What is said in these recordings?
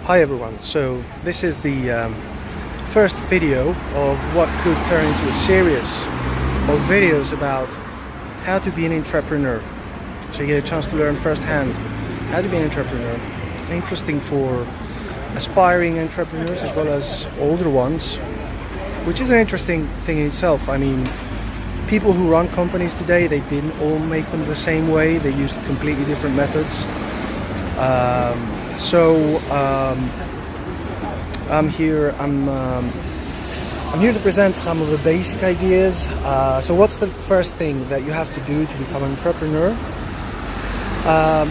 Hi everyone, so this is the first video of what could turn into a series of videos about how to be an entrepreneur. So you get a chance to learn firsthand how to be an entrepreneur. Interesting for aspiring entrepreneurs as well as older ones, which is an interesting thing in itself. I mean, people who run companies today, they didn't all make them the same way. They used completely different methods. I'm here to present some of the basic ideas. So what's the first thing that you have to do to become an entrepreneur?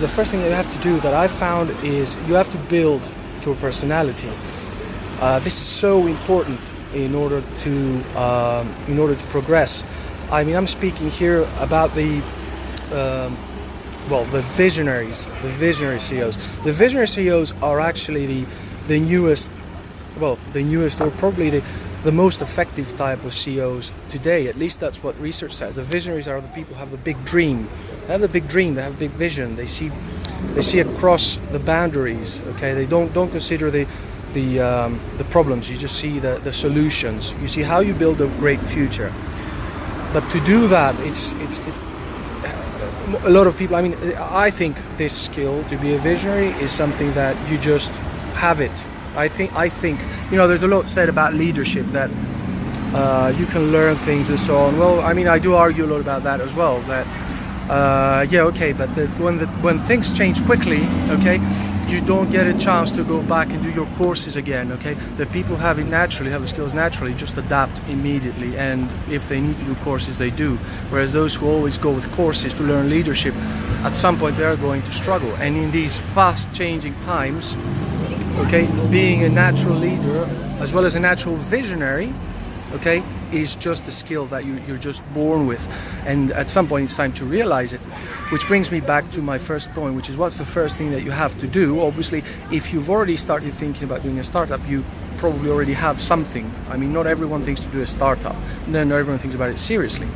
The first thing that you have to do that I've found is you have to build your personality. This is so important in order to progress. I mean, I'm speaking here about the visionary CEOs. The visionary CEOs are actually the newest or probably the most effective type of CEOs today. At least that's what research says. The visionaries are the people who have the big dream. They have the big dream. They have a big vision. They see across the boundaries. Okay, they don't consider the problems. You just see the solutions. You see how you build a great future. But to do that, it's a lot of people. I mean, I think this skill to be a visionary is something that you just have it. I think there's a lot said about leadership, that you can learn things and so on. Well, I mean, I do argue a lot about that as well. That but when things change quickly, okay, you don't get a chance to go back and do your courses again. Okay, the people who have the skills naturally, just adapt immediately, and if they need to do courses, they do. Whereas those who always go with courses to learn leadership, at some point they are going to struggle. And in these fast changing times, okay, being a natural leader as well as a natural visionary, okay, is just a skill that you're just born with, and at some point it's time to realize it. Which brings me back to my first point, which is what's the first thing that you have to do. Obviously, if you've already started thinking about doing a startup, you probably already have something. I mean, not everyone thinks to do a startup, and then everyone thinks about it seriously.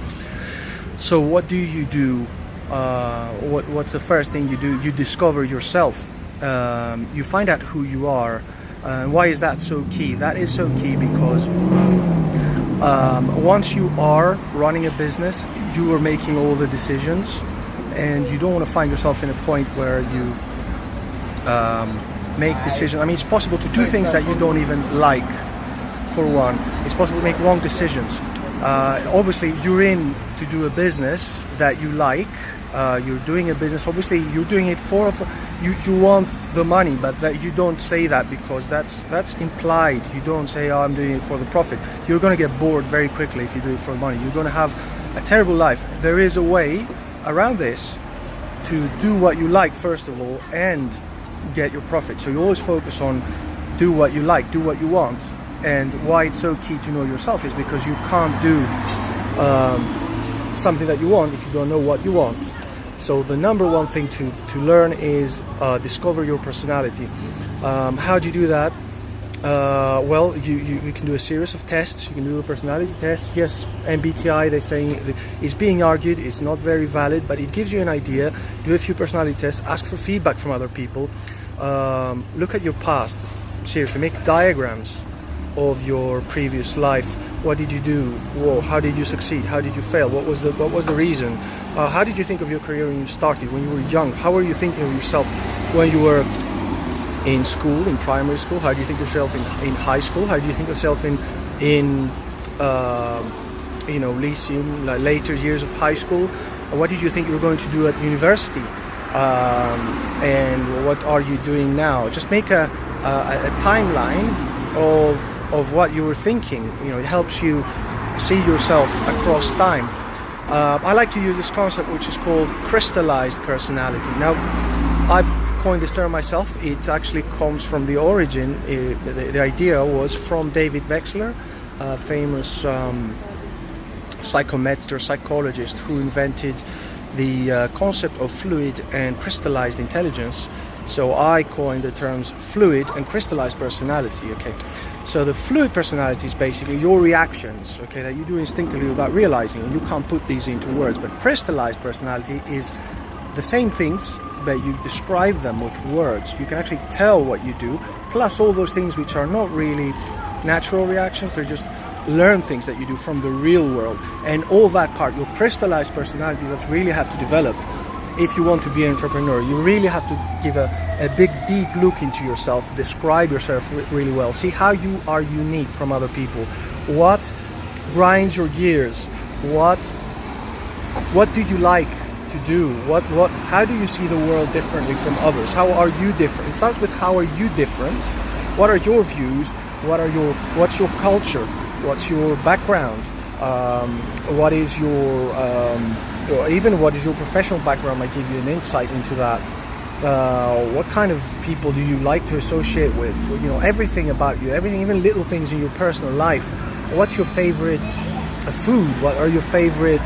So what do you do? What's the first thing you do? You discover yourself. You find out who you are. Why is that so key? That is so key because once you are running a business, you are making all the decisions, and you don't want to find yourself in a point where you make decisions. I mean, it's possible to do things that you don't even like, for one. It's possible to make wrong decisions. Obviously, you're in to do a business that you like. You're doing a business, obviously you're doing it for you want the money, but that you don't say that, because that's implied. You don't say, oh, I'm doing it for the profit. You're going to get bored very quickly if you do it for money. You're going to have a terrible life. There is a way around this to do what you like first of all and get your profit. So you always focus on do what you like, do what you want. And why it's so key to know yourself is because you can't do something that you want if you don't know what you want. So the number one thing to learn is discover your personality. How do you do that? Well, you can do a series of tests. You can do a personality test. Yes, MBTI, they're saying, is being argued. It's not very valid, but it gives you an idea. Do a few personality tests. Ask for feedback from other people. Look at your past. Seriously, make diagrams of your previous life. What did you do? Whoa, how did you succeed? How did you fail? What was the reason? How did you think of your career when you started, when you were young? How were you thinking of yourself when you were in school, in primary school? How do you think of yourself in high school? How do you think of yourself in Lyceum, later years of high school? What did you think you were going to do at university? And what are you doing now? Just make a timeline of what you were thinking. It helps you see yourself across time. I like to use this concept which is called crystallized personality. Now, I've coined this term myself. It actually comes from the origin. The idea was from David Wexler, a famous psychologist who invented the concept of fluid and crystallized intelligence. So I coined the terms fluid and crystallized personality. Okay, so the fluid personality is basically your reactions, okay, that you do instinctively without realizing, and you can't put these into words. But crystallized personality is the same things but you describe them with words. You can actually tell what you do, plus all those things which are not really natural reactions, they're just learn things that you do from the real world. And all that part, your crystallized personality, that you really have to develop if you want to be an entrepreneur. You really have to give a big deep look into yourself, describe yourself really well, see how you are unique from other people, what grinds your gears, what do you like to do, how do you see the world differently from others, how are you different. It starts with how are you different, what are your views, what's your culture, what's your background, what is your even what is your professional background might give you an insight into that. What kind of people do you like to associate with, everything about you, everything, even little things in your personal life. What's your favorite food, what are your favorite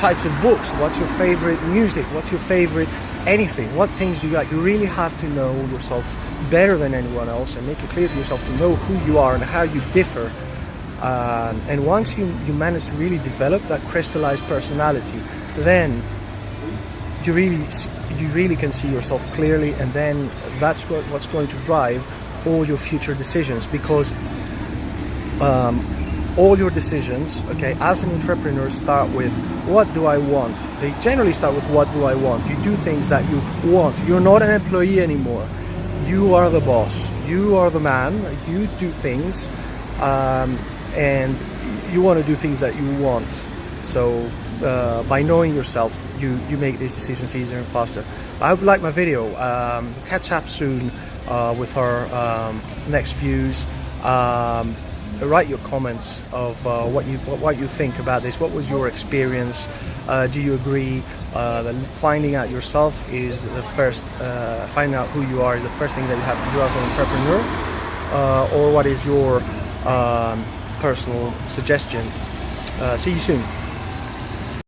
types of books, what's your favorite music, what's your favorite anything, what things do you like. You really have to know yourself better than anyone else and make it clear to yourself to know who you are and how you differ. And once you manage to really develop that crystallized personality, then you really can see yourself clearly, and then that's what's going to drive all your future decisions, because all your decisions, okay, as an entrepreneur, start with what do I want. They generally start with what do I want. You do things that you want. You're not an employee anymore. You are the boss. You are the man. You do things, and you want to do things that you want. So by knowing yourself, you make these decisions easier and faster. I hope you like my video. Catch up soon with our next views. Write your comments of what you think about this. What was your experience? Do you agree that finding out yourself is the first, finding out who you are is the first thing that you have to do as an entrepreneur? Or what is your personal suggestion? See you soon.